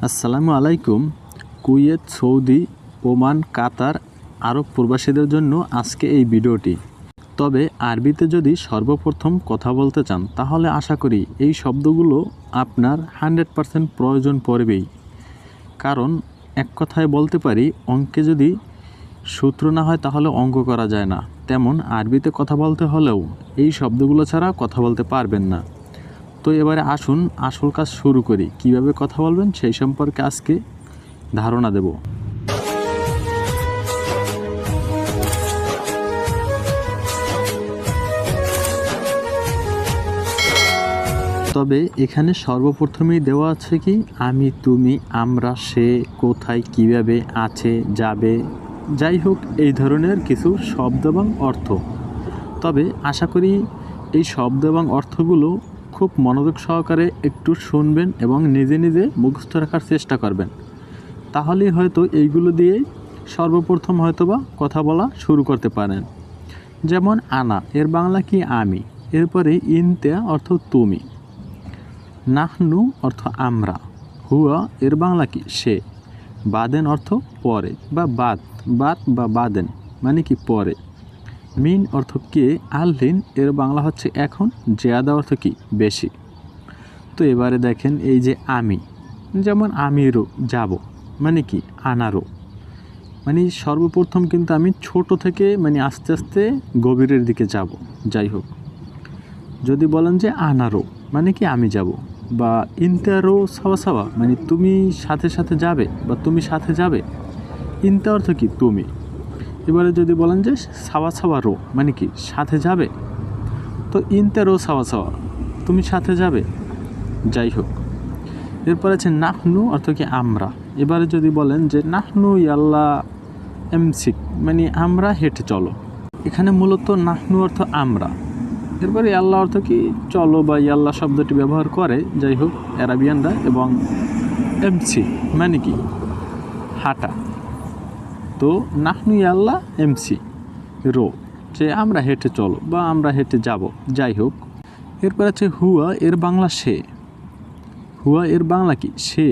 আসসালামু আলাইকুম। Kuwait, Saudi, Oman, কাতার, আরব প্রবাসীদের জন্য আজকে এই ভিডিওটি। তবে আরবিতে যদি সর্বপ্রথম কথা বলতে চান তাহলে আশা করি এই শব্দগুলো আপনার 100% প্রয়োজন পড়বেই। কারণ এক কথায় বলতে পারি, অঙ্কে যদি সূত্র না হয় তাহলে অঙ্ক করা যায় না। তেমন আরবিতে কথা বলতে হলেও এই শব্দগুলো ছাড়া কথা বলতে পারবেন না। তো এবারে আসুন আসল কাজ শুরু করি। কিভাবে কথা বলবেন সেই সম্পর্কে আজকে ধারণা দেব। তবে এখানে সর্বপ্রথমেই দেওয়া আছে কি আমি, তুমি, আমরা, সে, কোথায়, কিভাবে, আছে, যাবে, যাই হোক এই ধরনের কিছু শব্দ এবং অর্থ। তবে আশা করি এই শব্দ এবং অর্থগুলো খুব মনোযোগ সহকারে একটু শুনবেন এবং নিজে নিজে মুখস্থ রাখার চেষ্টা করবেন। তাহলেই হয়তো এইগুলো দিয়েই সর্বপ্রথম হয়তোবা কথা বলা শুরু করতে পারেন। যেমন আনা এর বাংলা কি আমি, এরপরে ইনতে অর্থ তুমি, নাহনু অর্থ আমরা, হুয়া এর বাংলা কি সে, বাদেন অর্থ পরে বা বাদ বা বাদেন মানে কি পরে, মিন অর্থ কে, আলহিন এর বাংলা হচ্ছে এখন, জিয়াদা অর্থ কি বেশি। তো এবারে দেখেন এই যে আমি, যেমন আমিরও যাব মানে কি আনারও, মানে সর্বপ্রথম কিন্তু আমি ছোট থেকে মানে আস্তে আস্তে গভীরের দিকে যাব। যাই হোক, যদি বলেন যে আনারও মানে কি আমি যাব, বা ইনতারও সাওয়া সাওয়া মানে তুমি সাথে সাথে যাবে বা তুমি সাথে যাবে, ইনতা অর্থ কি তুমি। এবারে যদি বলেন যে সাওয়া সাওয়া রো মানে কি সাথে যাবে, তো ইনতারও সাওয়া সাওয়া তুমি সাথে যাবে। যাই হোক, এরপর আছে নাহনু অর্থ কি আমরা। এবারে যদি বলেন যে নাহনু ইয়াল্লা এমসিক মানে আমরা হেঁটে চলো, এখানে মূলত নাহনু অর্থ আমরা, এরপরে ইয়াল্লা অর্থ কি চলো বা ইয়াল্লা শব্দটি ব্যবহার করে যাই হোক অ্যারাবিয়ানরা, এবং এমসি মানে কি হাঁটা। তো নাহনু ইয়াল্লা এমসি রো যে আমরা হেঁটে চলো বা আমরা হেঁটে যাব। যাই হোক, এরপর আছে হুয়া এর বাংলা সে। হুয়া এর বাংলা কি সে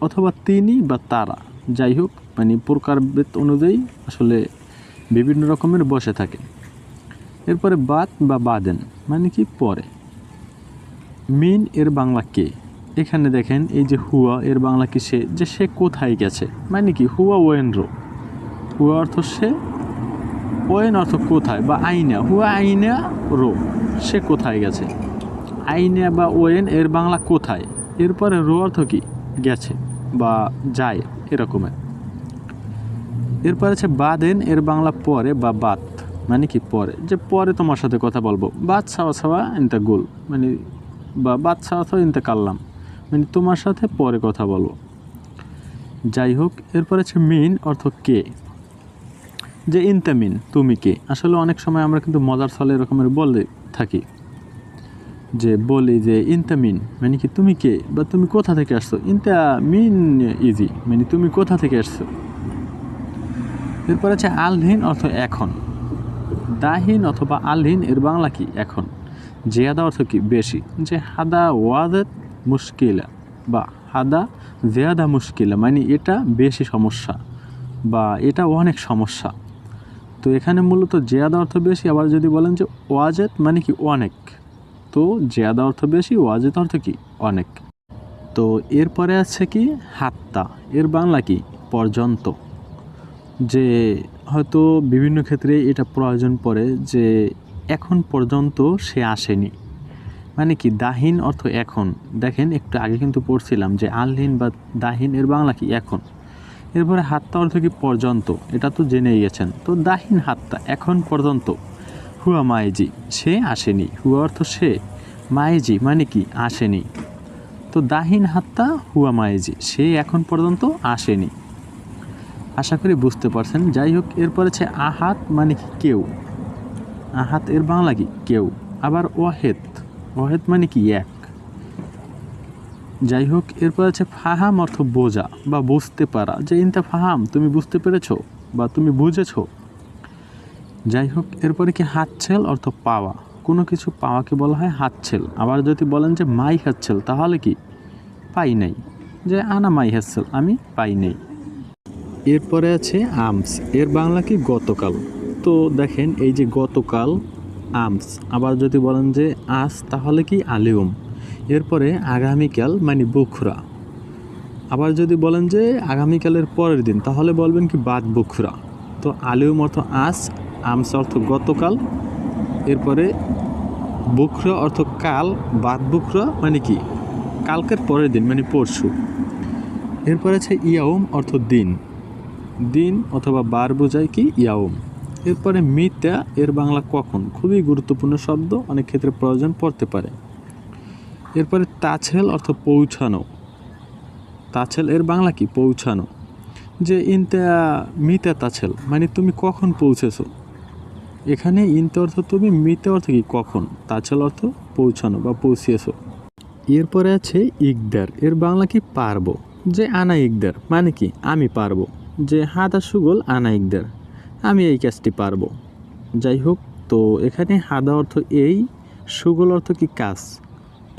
অথবা তিনি বা তারা, যাই হোক মানে প্রকারভেদ অনুযায়ী আসলে বিভিন্ন রকমের বসে থাকে। এরপরে বাদ বা বাদেন মানে কি পরে, মিন এর বাংলা কে। এখানে দেখেন এই যে হুয়া এর বাংলা কি সে, যে সে কোথায় গেছে মানে কি হুয়া ওয়েন রো, হুয়া অর্থ সে, ওয়েন অর্থ কোথায় বা আইনা, হুয়া আইনা রো সে কোথায় গেছে, আইনা বা ওয়েন এর বাংলা কোথায়, এরপরে রো অর্থ কি গেছে বা যায় এরকমের। এরপর আছে বাদেন এর বাংলা পরে বা বাত মানে কি পরে, যে পরে তোমার সাথে কথা বলবো, বাদ ছাওয়া ছাওয়া ইনতা গোল মানে বা বাদ ছাওয়া ছাওয়া ইনতা কাল্লাম মানে তোমার সাথে পরে কথা বলবো। যাই হোক, এরপর আছে মিন অর্থ কে, যে ইনতা মিন তুমি কে। আসলে অনেক সময় আমরা কিন্তু মজার ছলে এরকমের বলে থাকি, যে বলি যে ইনতা মিন মানে কি তুমি কে বা তুমি কোথা থেকে আসছো, ইনতা মিন ইজি মানে তুমি কোথা থেকে আসছো। এরপর আছে আলহিন অর্থ এখন, দাহিন অথবা আলহিন এর বাংলা কি এখন, জিয়াদা অর্থ কি বেশি, যে হাদা ওয়াদাত মুশকিলা বা হাদা জিয়াদা মুশকিলা মানে এটা বেশি সমস্যা বা এটা অনেক সমস্যা। তো এখানে মূলত জিয়াদা অর্থ বেশি। আবার যদি বলেন যে ওয়াজেদ মানে কি অনেক, তো জিয়াদা অর্থ বেশি, ওয়াজেদ অর্থ কি অনেক। তো এরপরে আছে কি হাত্তা এর বাংলা কি পর্যন্ত, যে হয়তো বিভিন্ন ক্ষেত্রে এটা প্রয়োজন পড়ে যে এখন পর্যন্ত সে আসেনি মানে কি দাহিন অর্থ এখন। দেখেন একটু আগে কিন্তু পড়ছিলাম যে আলহিন বা দাহিন এর বাংলা কি এখন। এরপরে হাত্তা অর্থ কি পর্যন্ত, এটা তো জেনেই গেছেন। তো দাহিন হাত্তা এখন পর্যন্ত, হুয়া মাইজি সে আসেনি, হুয়া অর্থ সে, মাইজি মানে কি আসেনি। তো দাহিন হাত্তা হুয়া মাইজি সে এখন পর্যন্ত আসেনি। আশা করি বুঝতে পারছেন। যাই হোক, এরপর আছে আহাত মানে কি কেউ, আহাত এর বাংলা কি কেউ। আবার ওয়াহেদ, ওয়াহেদ মানে কি এক। যাই হোক, এরপর আছে ফাহাম অর্থ বোঝা বা বুঝতে পারা, যে ইনতা ফাহাম তুমি বুঝতে পেরেছো বা তুমি বুঝেছো। যাই হোক, এরপরে কি হাতছেল অর্থ পাওয়া, কোনো কিছু পাওয়াকে বলা হয় হাতছেল। আবার যদি বলেন যে মাই হাতছেল তাহলে কি পাই নাই। যে আনা মাই হ্যাসেল, আমি পাই নেই। এরপরে আছে আমস, এর বাংলা কি গতকাল। তো দেখেন এই যে গতকাল আমস, আবার যদি বলেন যে আজ তাহলে কি আলিউম। এরপরে আগামীকাল মানে বুখরা, আবার যদি বলেন যে আগামীকালের পরের দিন তাহলে বলবেন কি বাদ বুখরা। তো আলিউম অর্থ আজ, আমস অর্থ গতকাল, এরপরে বুখরা অর্থ কাল, বাদ বুখরা মানে কি কালকের পরের দিন মানে পরশু। এরপরে আছে ইয়াউম অর্থ দিন, দিন অথবা বার বোঝায় কি ইয়াউম। এরপরে মিতা, এর বাংলা কখন, খুবই গুরুত্বপূর্ণ শব্দ, অনেক ক্ষেত্রে প্রয়োজন পড়তে পারে। এরপরে তাছেল অর্থ পৌঁছানো, তাছেল এর বাংলা কি পৌঁছানো। যে ইনতা মিতা তাছেল মানে তুমি কখন পৌঁছেছো। এখানে ইনতে অর্থ তুমি, মিতে অর্থ কি কখন, তাছেল অর্থ পৌঁছানো বা পৌঁছিয়েছো। এরপরে আছে ইকদার, এর বাংলা কি পারবো। যে আনা ইকদার মানে কি আমি পারবো। যে হাদা সুগল আনা ইকদার, আমি এই কাজটি পারবো। যাই হোক, তো এখানে হাদা অর্থ এই, সুগল অর্থ কি কাজ,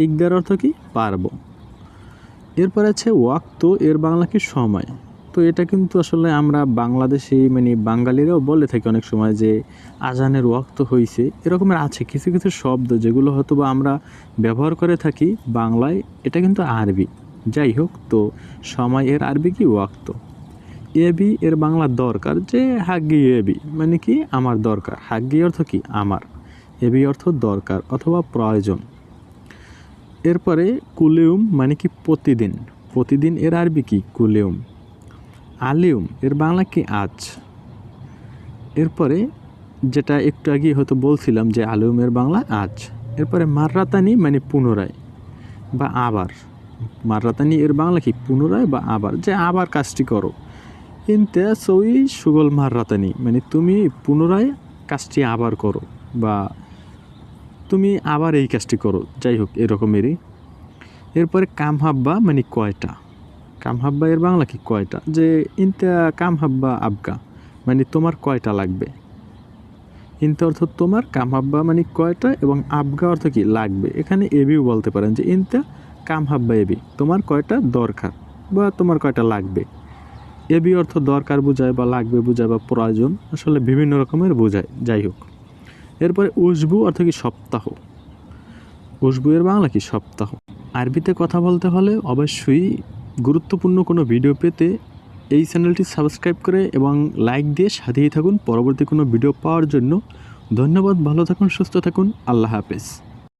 ইকদার অর্থ কি পারবো। এরপর আছে ওয়াক্ত, এর বাংলা কি সময়। তো এটা কিন্তু আসলে আমরা বাংলাদেশি মানে বাঙালিরাও বলে থাকি অনেক সময় যে আজানের ওয়াক্ত হয়েছে, এরকমের আছে কিছু কিছু শব্দ যেগুলো হয়তো বা আমরা ব্যবহার করে থাকি বাংলায়, এটা কিন্তু আরবি। যাই হোক, তো সময় এর আরবি কি ওয়াক্ত। এবি এর বাংলা দরকার, যে হাগ্গি এবি মানে কি আমার দরকার, হাগ্গি অর্থ কি আমার, এবি অর্থ দরকার অথবা প্রয়োজন। এরপরে কুলিউম মানে কি প্রতিদিন, প্রতিদিন এর আরবি কি কুলিউম। আলিউম এর বাংলা কি আজ। এরপরে যেটা একটু আগে হয়তো বলছিলাম যে আলিউমের বাংলা আজ। এরপরে মাররাতানি মানে পুনরায় বা আবার, মাররাতানি এর বাংলা কি পুনরায় বা আবার, যে আবার কাজটি করো। ইনতে সই সুগল মাররাতানি মানে তুমি পুনরায় কাজটি আবার করো বা তুমি আবার এই কাজটি করো, যাই হোক এরকমেরই। এরপরে কামহাব্বা মানে কয়টা, কামহাব্বা এর বাংলা কি কয়টা। যে ইনতা কামহাব্বা আবগা মানে তোমার কয়টা লাগবে। ইনতা অর্থ তোমার, কামহাব্বা মানে কয়টা, এবং আবগা অর্থ কি লাগবে। এখানে এবিও বলতে পারেন যে ইনতা কামহাব্বা এবি, তোমার কয়টা দরকার বা তোমার কয়টা লাগবে। এবি অর্থ দরকার বোঝায় বা লাগবে বোঝায় বা প্রয়োজন, আসলে বিভিন্ন রকমের বোঝায়। যাই হোক, এরপরে উসবু অর্থ কি সপ্তাহ, উসবু এর বাংলা কি সপ্তাহ। আরবিতে কথা বলতে হলে অবশ্যই গুরুত্বপূর্ণ কোনো ভিডিও পেতে এই চ্যানেলটি সাবস্ক্রাইব করে এবং লাইক দিয়ে সাথেই থাকুন পরবর্তী কোনো ভিডিও পাওয়ার জন্য। ধন্যবাদ, ভালো থাকুন, সুস্থ থাকুন, আল্লাহ হাফেজ।